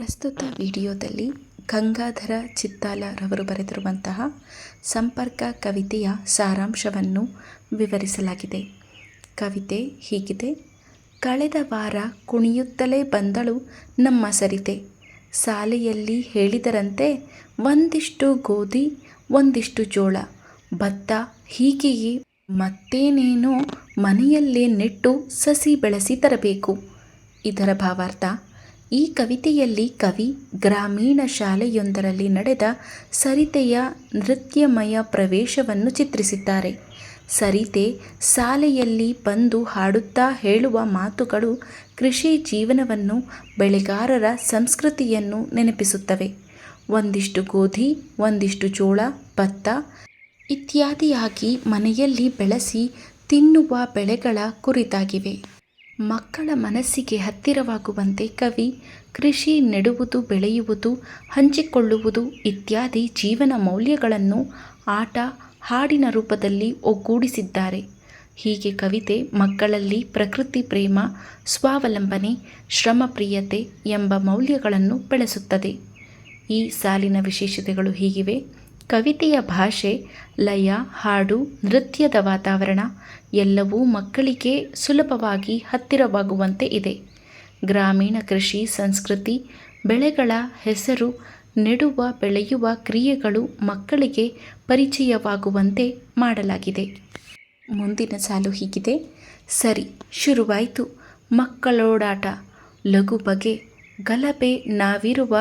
ಪ್ರಸ್ತುತ ವಿಡಿಯೋದಲ್ಲಿ ಗಂಗಾಧರ ಚಿತ್ತಾಲರವರು ಬರೆದಿರುವಂತಹ ಸಂಪರ್ಕ ಕವಿತೆಯ ಸಾರಾಂಶವನ್ನು ವಿವರಿಸಲಾಗಿದೆ. ಕವಿತೆ ಹೀಗಿದೆ. ಕಳೆದ ವಾರ ಕುಣಿಯುತ್ತಲೇ ಬಂದಳು ನಮ್ಮ ಸರಿತೆ. ಶಾಲೆಯಲ್ಲಿ ಹೇಳಿದರಂತೆ ಒಂದಿಷ್ಟು ಗೋಧಿ ಒಂದಿಷ್ಟು ಜೋಳ ಭತ್ತ ಹೀಗೆಯೇ ಮತ್ತೇನೇನೋ ಮನೆಯಲ್ಲೇ ನೆಟ್ಟು ಸಸಿ ಬೆಳೆಸಿ ತರಬೇಕು. ಇದರ ಭಾವಾರ್ಥ: ಈ ಕವಿತೆಯಲ್ಲಿ ಕವಿ ಗ್ರಾಮೀಣ ಶಾಲೆಯೊಂದರಲ್ಲಿ ನಡೆದ ಸರಿತೆಯ ನೃತ್ಯಮಯ ಪ್ರವೇಶವನ್ನು ಚಿತ್ರಿಸಿದ್ದಾರೆ. ಸರಿತೆ ಶಾಲೆಯಲ್ಲಿ ಬಂದು ಹಾಡುತ್ತಾ ಹೇಳುವ ಮಾತುಗಳು ಕೃಷಿ ಜೀವನವನ್ನು, ಬೆಳೆಗಾರರ ಸಂಸ್ಕೃತಿಯನ್ನು ನೆನಪಿಸುತ್ತವೆ. ಒಂದಿಷ್ಟು ಗೋಧಿ ಒಂದಿಷ್ಟು ಜೋಳ ಭತ್ತ ಇತ್ಯಾದಿಯಾಗಿ ಮನೆಯಲ್ಲಿ ಬೆಳೆಸಿ ತಿನ್ನುವ ಬೆಳೆಗಳ ಕುರಿತಾಗಿವೆ. ಮಕ್ಕಳ ಮನಸ್ಸಿಗೆ ಹತ್ತಿರವಾಗುವಂತೆ ಕವಿ ಕೃಷಿ, ನೆಡುವುದು, ಬೆಳೆಯುವುದು, ಹಂಚಿಕೊಳ್ಳುವುದು ಇತ್ಯಾದಿ ಜೀವನ ಮೌಲ್ಯಗಳನ್ನು ಆಟ, ಹಾಡಿನ ರೂಪದಲ್ಲಿ ಒಗ್ಗೂಡಿಸಿದ್ದಾರೆ. ಹೀಗೆ ಕವಿತೆ ಮಕ್ಕಳಲ್ಲಿ ಪ್ರಕೃತಿ ಪ್ರೇಮ, ಸ್ವಾವಲಂಬನೆ, ಶ್ರಮಪ್ರಿಯತೆ ಎಂಬ ಮೌಲ್ಯಗಳನ್ನು ಬೆಳೆಸುತ್ತದೆ. ಈ ಸಾಲಿನ ವಿಶೇಷತೆಗಳು ಹೀಗಿವೆ. ಕವಿತೆಯ ಭಾಷೆ, ಲಯ, ಹಾಡು, ನೃತ್ಯದ ವಾತಾವರಣ ಎಲ್ಲವೂ ಮಕ್ಕಳಿಗೆ ಸುಲಭವಾಗಿ ಹತ್ತಿರವಾಗುವಂತೆ ಇದೆ. ಗ್ರಾಮೀಣ ಕೃಷಿ ಸಂಸ್ಕೃತಿ, ಬೆಳೆಗಳ ಹೆಸರು, ನೆಡುವ, ಬೆಳೆಯುವ ಕ್ರಿಯೆಗಳು ಮಕ್ಕಳಿಗೆ ಪರಿಚಯವಾಗುವಂತೆ ಮಾಡಲಾಗಿದೆ. ಮುಂದಿನ ಸಾಲು ಹೀಗಿದೆ. ಸರಿ, ಶುರುವಾಯಿತು ಮಕ್ಕಳೋಡಾಟ. ಲಘು ಬಗೆ, ಗಲಭೆ ನಾವಿರುವ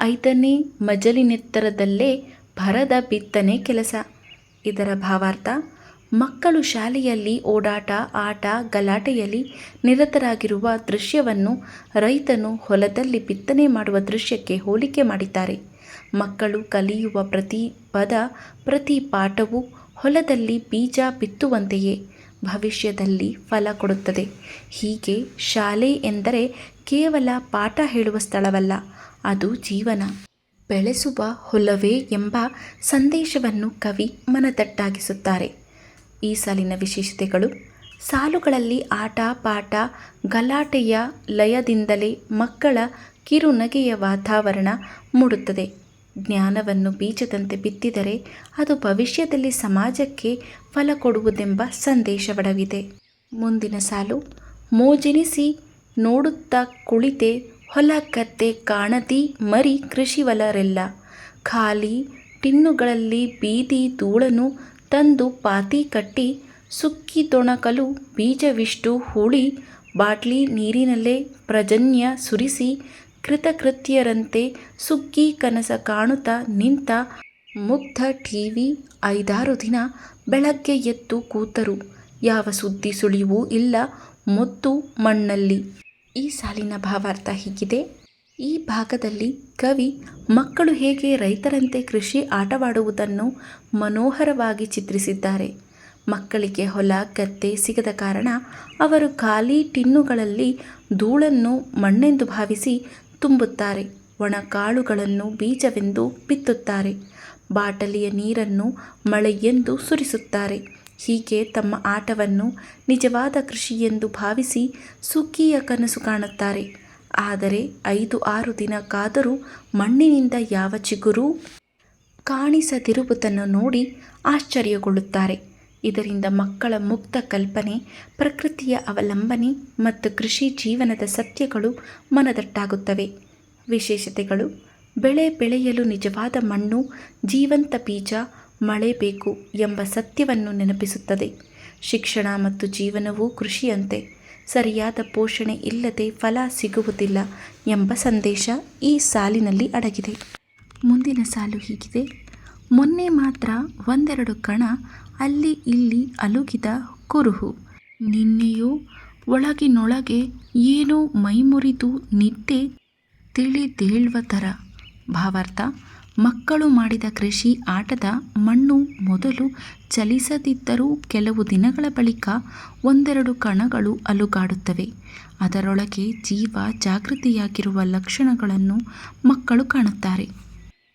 5ನೇ ಮಜಲಿನೆತ್ತರದಲ್ಲೇ ಭರದ ಬಿತ್ತನೆ ಕೆಲಸ. ಇದರ ಭಾವಾರ್ಥ: ಮಕ್ಕಳು ಶಾಲೆಯಲ್ಲಿ ಓಡಾಟ, ಆಟ, ಗಲಾಟೆಯಲ್ಲಿ ನಿರತರಾಗಿರುವ ದೃಶ್ಯವನ್ನು ರೈತನು ಹೊಲದಲ್ಲಿ ಬಿತ್ತನೆ ಮಾಡುವ ದೃಶ್ಯಕ್ಕೆ ಹೋಲಿಕೆ ಮಾಡಿದ್ದಾರೆ. ಮಕ್ಕಳು ಕಲಿಯುವ ಪ್ರತಿ ಪದ, ಪ್ರತಿ ಪಾಠವೂ ಹೊಲದಲ್ಲಿ ಬೀಜ ಬಿತ್ತುವಂತೆಯೇ ಭವಿಷ್ಯದಲ್ಲಿ ಫಲ ಕೊಡುತ್ತದೆ. ಹೀಗೆ ಶಾಲೆ ಎಂದರೆ ಕೇವಲ ಪಾಠ ಹೇಳುವ ಸ್ಥಳವಲ್ಲ, ಅದು ಜೀವನ ಬೆಳೆಸುವ ಹೊಲವೇ ಎಂಬ ಸಂದೇಶವನ್ನು ಕವಿ ಮನದಟ್ಟಾಗಿಸುತ್ತಾರೆ. ಈ ಸಾಲಿನ ವಿಶೇಷತೆಗಳು: ಸಾಲುಗಳಲ್ಲಿ ಆಟ, ಪಾಠ, ಗಲಾಟೆಯ ಲಯದಿಂದಲೇ ಮಕ್ಕಳ ಕಿರುನಗೆಯ ವಾತಾವರಣ ಮೂಡುತ್ತದೆ. ಜ್ಞಾನವನ್ನು ಬೀಜದಂತೆ ಬಿತ್ತಿದರೆ ಅದು ಭವಿಷ್ಯದಲ್ಲಿ ಸಮಾಜಕ್ಕೆ ಫಲ ಕೊಡುವುದೆಂಬ ಸಂದೇಶವಡವಿದೆ. ಮುಂದಿನ ಸಾಲು: ಮೋಜೆನಿಸಿ ನೋಡುತ್ತಾ ಕುಳಿತೆ ಹೊಲ ಗದ್ದೆ ಕಾಣದಿ ಮರಿ ಕೃಷಿವಲರೆಲ್ಲ. ಖಾಲಿ ಟಿನ್ನುಗಳಲ್ಲಿ ಬೀದಿ ಧೂಳನ್ನು ತಂದು ಪಾತಿ ಕಟ್ಟಿ ಸುಕ್ಕಿದೊಣಕಲು ಬೀಜವಿಷ್ಟು ಹೂಳಿ ಬಾಟ್ಲಿ ನೀರಿನಲ್ಲೇ ಪ್ರಜನ್ಯ ಸುರಿಸಿ ಕೃತಕೃತ್ಯರಂತೆ ಸುಗ್ಗಿ ಕನಸ ಕಾಣುತ್ತಾ ನಿಂತ ಮುಗ್ಧ ಟಿವಿ 5-6 ದಿನ ಬೆಳಗ್ಗೆ ಎದ್ದು ಕೂತರು. ಯಾವ ಸುದ್ದಿ ಸುಳಿವೂ ಇಲ್ಲ, ಮೊದ್ದು ಮಣ್ಣಲ್ಲಿ. ಈ ಸಾಲಿನ ಭಾವಾರ್ಥ ಹೀಗಿದೆ. ಈ ಭಾಗದಲ್ಲಿ ಕವಿ ಮಕ್ಕಳು ಹೇಗೆ ರೈತರಂತೆ ಕೃಷಿ ಆಟವಾಡುವುದನ್ನು ಮನೋಹರವಾಗಿ ಚಿತ್ರಿಸಿದ್ದಾರೆ. ಮಕ್ಕಳಿಗೆ ಹೊಲ ಗದ್ದೆ ಸಿಗದ ಕಾರಣ ಅವರು ಖಾಲಿ ಟಿನ್ನುಗಳಲ್ಲಿ ಧೂಳನ್ನು ಮಣ್ಣೆಂದು ಭಾವಿಸಿ ತುಂಬುತ್ತಾರೆ. ಒಣ ಕಾಳುಗಳನ್ನು ಬೀಜವೆಂದು ಬಿತ್ತುತ್ತಾರೆ. ಬಾಟಲಿಯ ನೀರನ್ನು ಮಳೆಯೆಂದು ಸುರಿಸುತ್ತಾರೆ. ಹೀಗೆ ತಮ್ಮ ಆಟವನ್ನು ನಿಜವಾದ ಕೃಷಿಯೆಂದು ಭಾವಿಸಿ ಸುಗ್ಗಿಯ ಕನಸು ಕಾಣುತ್ತಾರೆ. ಆದರೆ 5-6 ದಿನ ಕಾದರೂ ಮಣ್ಣಿನಿಂದ ಯಾವ ಚಿಗುರೂ ಕಾಣಿಸದಿರುವುದನ್ನು ನೋಡಿ ಆಶ್ಚರ್ಯಗೊಳ್ಳುತ್ತಾರೆ. ಇದರಿಂದ ಮಕ್ಕಳ ಮುಕ್ತ ಕಲ್ಪನೆ, ಪ್ರಕೃತಿಯ ಅವಲಂಬನೆ ಮತ್ತು ಕೃಷಿ ಜೀವನದ ಸತ್ಯಗಳು ಮನದಟ್ಟಾಗುತ್ತವೆ. ವಿಶೇಷತೆಗಳು: ಬೆಳೆ ಬೆಳೆಯಲು ನಿಜವಾದ ಮಣ್ಣು, ಜೀವಂತ ಬೀಜ, ಮಳೆ ಬೇಕು ಎಂಬ ಸತ್ಯವನ್ನು ನೆನಪಿಸುತ್ತದೆ. ಶಿಕ್ಷಣ ಮತ್ತು ಜೀವನವೂ ಕೃಷಿಯಂತೆ, ಸರಿಯಾದ ಪೋಷಣೆ ಇಲ್ಲದೆ ಫಲ ಸಿಗುವುದಿಲ್ಲ ಎಂಬ ಸಂದೇಶ ಈ ಸಾಲಿನಲ್ಲಿ ಅಡಗಿದೆ. ಮುಂದಿನ ಸಾಲು ಹೀಗಿದೆ. ಮೊನ್ನೆ ಮಾತ್ರ 1-2 ಕಣ ಅಲ್ಲಿ ಇಲ್ಲಿ ಅಲುಗಿದ ಕುರುಹು. ನಿನ್ನೆಯೋ ಒಳಗಿನೊಳಗೆ ಏನೋ ಮೈಮುರಿದು ನಿದ್ದೆ ತಿಳಿದೇಳುವ ಥರ. ಭಾವಾರ್ಥ: ಮಕ್ಕಳು ಮಾಡಿದ ಕೃಷಿ ಆಟದ ಮಣ್ಣು ಮೊದಲು ಚಲಿಸದಿದ್ದರೂ ಕೆಲವು ದಿನಗಳ ಬಳಿಕ 1-2 ಕಣಗಳು ಅಲುಗಾಡುತ್ತವೆ. ಅದರೊಳಗೆ ಜೀವ ಜಾಗೃತಿಯಾಗಿರುವ ಲಕ್ಷಣಗಳನ್ನು ಮಕ್ಕಳು ಕಾಣುತ್ತಾರೆ.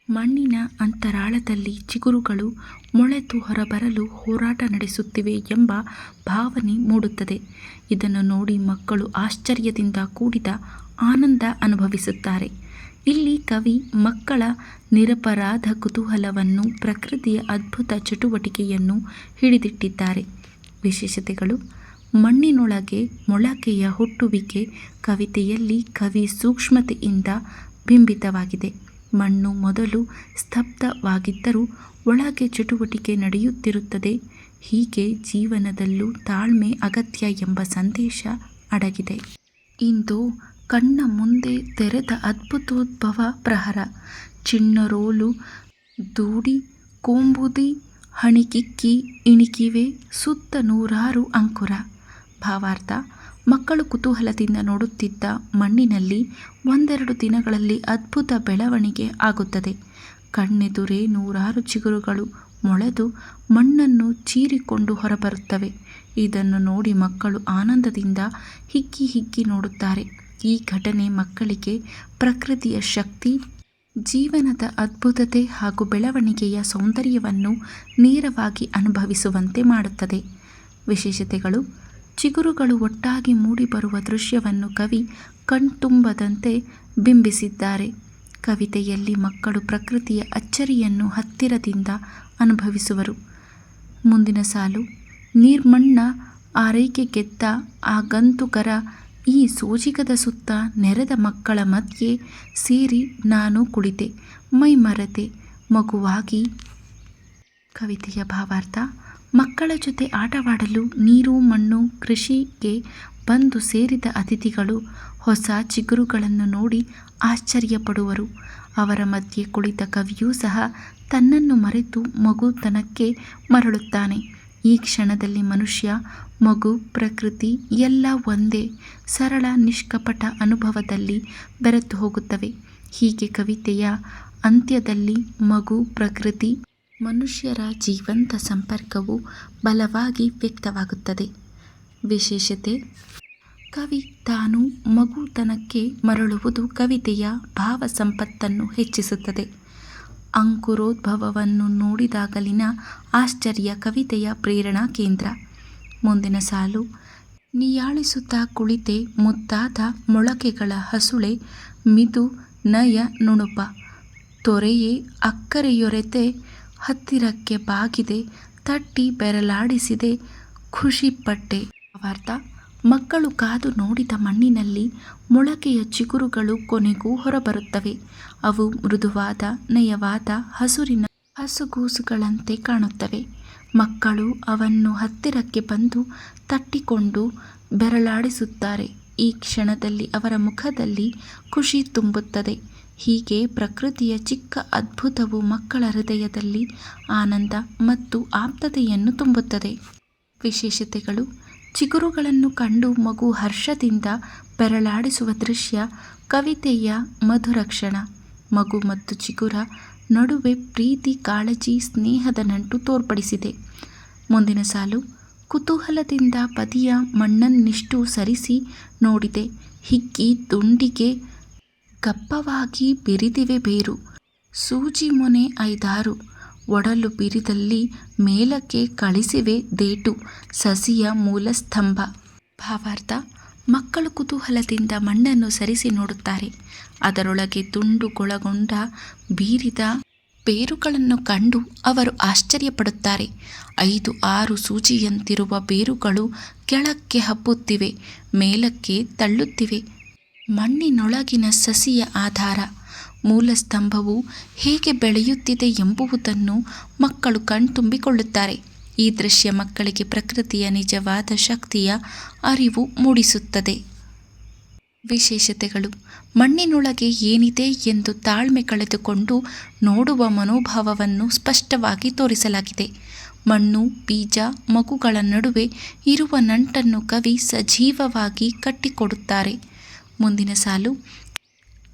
ಮಣ್ಣಿನ ಅಂತರಾಳದಲ್ಲಿ ಚಿಗುರುಗಳು ಮೊಳೆತು ಹೊರಬರಲು ಹೋರಾಟ ನಡೆಸುತ್ತಿವೆ ಎಂಬ ಭಾವನೆ ಮೂಡುತ್ತದೆ. ಇದನ್ನು ನೋಡಿ ಮಕ್ಕಳು ಆಶ್ಚರ್ಯದಿಂದ ಕೂಡಿದ ಆನಂದ ಅನುಭವಿಸುತ್ತಾರೆ. ಇಲ್ಲಿ ಕವಿ ಮಕ್ಕಳ ನಿರಪರಾಧ ಕುತೂಹಲವನ್ನು, ಪ್ರಕೃತಿಯ ಅದ್ಭುತ ಚಟುವಟಿಕೆಯನ್ನು ಹಿಡಿದಿಟ್ಟಿದ್ದಾರೆ. ವಿಶೇಷತೆಗಳು: ಮಣ್ಣಿನೊಳಗೆ ಮೊಳಕೆಯ ಹುಟ್ಟುವಿಕೆ ಕವಿತೆಯಲ್ಲಿ ಕವಿ ಸೂಕ್ಷ್ಮತೆಯಿಂದ ಬಿಂಬಿತವಾಗಿದೆ. ಮಣ್ಣು ಮೊದಲು ಸ್ತಬ್ಧವಾಗಿದ್ದರೂ ಒಳಗೆ ಚಟುವಟಿಕೆ ನಡೆಯುತ್ತಿರುತ್ತದೆ. ಹೀಗೆ ಜೀವನದಲ್ಲೂ ತಾಳ್ಮೆ ಅಗತ್ಯ ಎಂಬ ಸಂದೇಶ ಅಡಗಿದೆ. ಇಂದು ಕಣ್ಣ ಮುಂದೆ ತೆರೆದ ಅದ್ಭುತೋದ್ಭವ ಪ್ರಹರ. ಚಿಣ್ಣರೋಲು ದೂಡಿ ಕೊಂಬುದಿ ಹಣಿಕಿಕ್ಕಿ ಇಣಿಕಿವೆ ಸುತ್ತ ನೂರಾರು ಅಂಕುರ. ಭಾವಾರ್ಥ: ಮಕ್ಕಳು ಕುತೂಹಲದಿಂದ ನೋಡುತ್ತಿದ್ದ ಮಣ್ಣಿನಲ್ಲಿ ಒಂದೆರಡು ದಿನಗಳಲ್ಲಿ ಅದ್ಭುತ ಬೆಳವಣಿಗೆ ಆಗುತ್ತದೆ. ಕಣ್ಣೆದುರೇ ನೂರಾರು ಚಿಗುರುಗಳು ಮೊಳೆದು ಮಣ್ಣನ್ನು ಚೀರಿಕೊಂಡು ಹೊರಬರುತ್ತವೆ. ಇದನ್ನು ನೋಡಿ ಮಕ್ಕಳು ಆನಂದದಿಂದ ಹಿಗ್ಗಿ ಹಿಗ್ಗಿ ನೋಡುತ್ತಾರೆ. ಈ ಘಟನೆ ಮಕ್ಕಳಿಗೆ ಪ್ರಕೃತಿಯ ಶಕ್ತಿ, ಜೀವನದ ಅದ್ಭುತತೆ ಹಾಗೂ ಬೆಳವಣಿಗೆಯ ಸೌಂದರ್ಯವನ್ನು ನೇರವಾಗಿ ಅನುಭವಿಸುವಂತೆ ಮಾಡುತ್ತದೆ. ವಿಶೇಷತೆಗಳು: ಚಿಗುರುಗಳು ಒಟ್ಟಾಗಿ ಮೂಡಿಬರುವ ದೃಶ್ಯವನ್ನು ಕವಿ ಕಣ್ತುಂಬದಂತೆ ಬಿಂಬಿಸಿದ್ದಾರೆ. ಕವಿತೆಯಲ್ಲಿ ಮಕ್ಕಳು ಪ್ರಕೃತಿಯ ಅಚ್ಚರಿಯನ್ನು ಹತ್ತಿರದಿಂದ ಅನುಭವಿಸುವರು. ಮುಂದಿನ ಸಾಲು: ನಿರ್ಮಣ್ಣ ಆರೈಕೆ ಗೆದ್ದ ಆ ಗಂತುಕರ ಈ ಸೋಜಿಗದ ಸುತ್ತ ನೆರೆದ ಮಕ್ಕಳ ಮಧ್ಯೆ ಸೇರಿ ನಾನು ಕುಳಿತೆ ಮೈಮರೆತೆ ಮಗುವಾಗಿ. ಕವಿತೆಯ ಭಾವಾರ್ಥ: ಮಕ್ಕಳ ಜೊತೆ ಆಟವಾಡಲು ನೀರು, ಮಣ್ಣು, ಕೃಷಿಗೆ ಬಂದು ಸೇರಿದ ಅತಿಥಿಗಳು ಹೊಸ ಚಿಗುರುಗಳನ್ನು ನೋಡಿ ಆಶ್ಚರ್ಯಪಡುವರು. ಅವರ ಮಧ್ಯೆ ಕುಳಿತ ಕವಿಯೂ ಸಹ ತನ್ನನ್ನು ಮರೆತು ಮಗುತನಕ್ಕೆ ಮರಳುತ್ತಾನೆ. ಈ ಕ್ಷಣದಲ್ಲಿ ಮನುಷ್ಯ, ಮಗು, ಪ್ರಕೃತಿ ಎಲ್ಲ ಒಂದೇ ಸರಳ ನಿಷ್ಕಪಟ ಅನುಭವದಲ್ಲಿ ಬೆರೆತು ಹೋಗುತ್ತವೆ. ಹೀಗೆ ಕವಿತೆಯ ಅಂತ್ಯದಲ್ಲಿ ಮಗು, ಪ್ರಕೃತಿ, ಮನುಷ್ಯರ ಜೀವಂತ ಸಂಪರ್ಕವು ಬಲವಾಗಿ ವ್ಯಕ್ತವಾಗುತ್ತದೆ. ವಿಶೇಷತೆ: ಕವಿ ತಾನು ಮಗುತನಕ್ಕೆ ಮರಳುವುದು ಕವಿತೆಯ ಭಾವ ಸಂಪತ್ತನ್ನು ಹೆಚ್ಚಿಸುತ್ತದೆ. ಅಂಕುರೋದ್ಭವವನ್ನು ನೋಡಿದಾಗಲಿನ ಆಶ್ಚರ್ಯ ಕವಿತೆಯ ಪ್ರೇರಣಾ ಕೇಂದ್ರ. ಮುಂದಿನ ಸಾಲು: ನಿಯಾಳಿಸುತ್ತಾ ಕುಳಿತೆ ಮುದ್ದಾದ ಮೊಳಕೆಗಳ ಹಸುಳೆ ಮಿದು ನಯ ನುಣುಪ ತೊರೆಯೇ ಅಕ್ಕರೆಯೊರೆತೆ ಹತ್ತಿರಕ್ಕೆ ಬಾಗಿದೆ ತಟ್ಟಿ ಬೆರಳಾಡಿಸಿದೆ ಖುಷಿಪಟ್ಟೆ. ಭಾವಾರ್ಥ: ಮಕ್ಕಳು ಕಾದು ನೋಡಿದ ಮಣ್ಣಿನಲ್ಲಿ ಮೊಳಕೆಯ ಚಿಗುರುಗಳು ಕೊನೆಗೂ ಹೊರಬರುತ್ತವೆ. ಅವು ಮೃದುವಾದ, ನಯವಾದ ಹಸುರಿನ ಹಸುಗೂಸುಗಳಂತೆ ಕಾಣುತ್ತವೆ. ಮಕ್ಕಳು ಅವನ್ನು ಹತ್ತಿರಕ್ಕೆ ಬಂದು ತಟ್ಟಿಕೊಂಡು ಬೆರಳಾಡಿಸುತ್ತಾರೆ. ಈ ಕ್ಷಣದಲ್ಲಿ ಅವರ ಮುಖದಲ್ಲಿ ಖುಷಿ ತುಂಬುತ್ತದೆ. ಹೀಗೆ ಪ್ರಕೃತಿಯ ಚಿಕ್ಕ ಅದ್ಭುತವು ಮಕ್ಕಳ ಹೃದಯದಲ್ಲಿ ಆನಂದ ಮತ್ತು ಆಪ್ತತೆಯನ್ನು ತುಂಬುತ್ತದೆ. ವಿಶೇಷತೆಗಳು: ಚಿಗುರುಗಳನ್ನು ಕಂಡು ಮಗು ಹರ್ಷದಿಂದ ಬೆರಳಾಡಿಸುವ ದೃಶ್ಯ ಕವಿತೆಯ ಮಧುರ ಕ್ಷಣ. ಮಗು ಮತ್ತು ಚಿಗುರ ನಡುವೆ ಪ್ರೀತಿ, ಕಾಳಜಿ, ಸ್ನೇಹದ ನಂಟು ತೋರ್ಪಡಿಸಿದೆ. ಮುಂದಿನ ಸಾಲು: ಕುತೂಹಲದಿಂದ ಬದಿಯ ಮಣ್ಣನ್ನಿಷ್ಟು ಸರಿಸಿ ನೋಡಿದೆ ಹಿಗ್ಗಿ ದುಂಡಿಗೆ ಗಪ್ಪವಾಗಿ ಬಿರಿದಿವೆ ಬೇರು ಸೂಜಿ ಮೊನೆ 5-6 ಒಡಲು ಬಿರಿದಲ್ಲಿ ಮೇಲಕ್ಕೆ ಕಳಿಸಿವೆ ದೇಟು ಸಸಿಯ ಮೂಲಸ್ತಂಭ. ಭಾವಾರ್ಥ: ಮಕ್ಕಳು ಕುತೂಹಲದಿಂದ ಮಣ್ಣನ್ನು ಸರಿಸಿ ನೋಡುತ್ತಾರೆ. ಅದರೊಳಗೆ ತುಂಡುಗೊಳಗೊಂಡ ಬೀರಿದ ಬೇರುಗಳನ್ನು ಕಂಡು ಅವರು ಆಶ್ಚರ್ಯಪಡುತ್ತಾರೆ. 5-6 ಸೂಜಿಯಂತಿರುವ ಬೇರುಗಳು ಕೆಳಕ್ಕೆ ಹಬ್ಬುತ್ತಿವೆ, ಮೇಲಕ್ಕೆ ತಳ್ಳುತ್ತಿವೆ. ಮಣ್ಣಿನೊಳಗಿನ ಸಸಿಯ ಆಧಾರ, ಮೂಲಸ್ತಂಭವು ಹೇಗೆ ಬೆಳೆಯುತ್ತಿದೆ ಎಂಬುದನ್ನು ಮಕ್ಕಳು ಕಣ್ತುಂಬಿಕೊಳ್ಳುತ್ತಾರೆ. ಈ ದೃಶ್ಯ ಮಕ್ಕಳಿಗೆ ಪ್ರಕೃತಿಯ ನಿಜವಾದ ಶಕ್ತಿಯ ಅರಿವು ಮೂಡಿಸುತ್ತದೆ. ವಿಶೇಷತೆಗಳು: ಮಣ್ಣಿನೊಳಗೆ ಏನಿದೆ ಎಂದು ತಾಳ್ಮೆ ಕಳೆದುಕೊಂಡು ನೋಡುವ ಮನೋಭಾವವನ್ನು ಸ್ಪಷ್ಟವಾಗಿ ತೋರಿಸಲಾಗಿದೆ. ಮಣ್ಣು, ಬೀಜ, ಮಗುಗಳ ನಡುವೆ ಇರುವ ನಂಟನ್ನು ಕವಿ ಸಜೀವವಾಗಿ ಕಟ್ಟಿಕೊಡುತ್ತಾರೆ. ಮುಂದಿನ ಸಾಲು: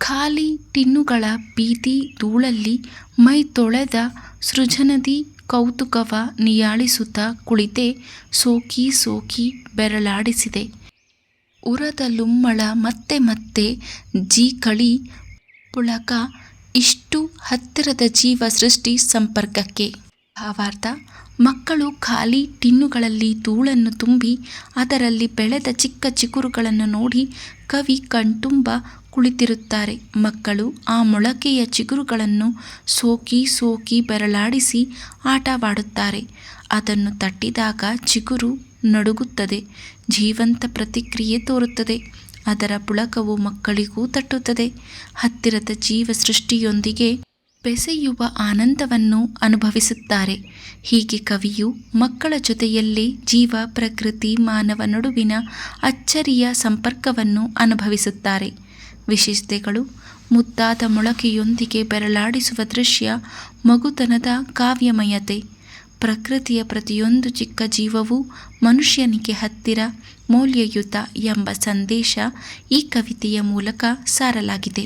ಖಾಲಿ ಟಿನ್ನುಗಳ ಬೀದಿ ಧೂಳಲ್ಲಿ ಮೈ ತೊಳೆದ ಸೃಜನದಿ ಕೌತುಕವ ನಿಯಾಳಿಸುತ್ತ ಕುಳಿತೆ ಸೋಕಿ ಸೋಕಿ ಬೆರಳಾಡಿಸಿದೆ ಉರದ ಲುಮ್ಮಳ ಮತ್ತೆ ಮತ್ತೆ ಜೀಕಳಿ ಪುಳಕ ಇಷ್ಟು ಹತ್ತಿರದ ಜೀವ ಸೃಷ್ಟಿ ಸಂಪರ್ಕಕ್ಕೆ. ಭಾವಾರ್ಥ: ಮಕ್ಕಳು ಖಾಲಿ ಟಿನ್ನುಗಳಲ್ಲಿ ಧೂಳನ್ನು ತುಂಬಿ ಅದರಲ್ಲಿ ಬೆಳೆದ ಚಿಕ್ಕ ಚಿಗುರುಗಳನ್ನು ನೋಡಿ ಕವಿ ಕಣ್ತುಂಬ ಕುಳಿತಿರುತ್ತಾರೆ. ಮಕ್ಕಳು ಆ ಮೊಳಕೆಯ ಚಿಗುರುಗಳನ್ನು ಸೋಕಿ ಸೋಕಿ ಬೆರಳಾಡಿಸಿ ಆಟವಾಡುತ್ತಾರೆ. ಅದನ್ನು ತಟ್ಟಿದಾಗ ಚಿಗುರು ನಡುಗುತ್ತದೆ, ಜೀವಂತ ಪ್ರತಿಕ್ರಿಯೆ ತೋರುತ್ತದೆ. ಅದರ ಪುಳಕವು ಮಕ್ಕಳಿಗೂ ತಟ್ಟುತ್ತದೆ. ಹತ್ತಿರದ ಜೀವ ಸೃಷ್ಟಿಯೊಂದಿಗೆ ಬೆಸೆಯುವ ಆನಂದವನ್ನು ಅನುಭವಿಸುತ್ತಾರೆ. ಹೀಗೆ ಕವಿಯು ಮಕ್ಕಳ ಜೊತೆಯಲ್ಲೇ ಜೀವ, ಪ್ರಕೃತಿ, ಮಾನವ ನಡುವಿನ ಅಚ್ಚರಿಯ ಸಂಪರ್ಕವನ್ನು ಅನುಭವಿಸುತ್ತಾರೆ. ವಿಶೇಷತೆಗಳು: ಮುದ್ದಾದ ಮೊಳಕೆಯೊಂದಿಗೆ ಬೆರಳಾಡಿಸುವ ದೃಶ್ಯ ಮಗುತನದ ಕಾವ್ಯಮಯತೆ. ಪ್ರಕೃತಿಯ ಪ್ರತಿಯೊಂದು ಚಿಕ್ಕ ಜೀವವೂ ಮನುಷ್ಯನಿಗೆ ಹತ್ತಿರ, ಮೌಲ್ಯಯುತ ಎಂಬ ಸಂದೇಶ ಈ ಕವಿತೆಯ ಮೂಲಕ ಸಾರಲಾಗಿದೆ.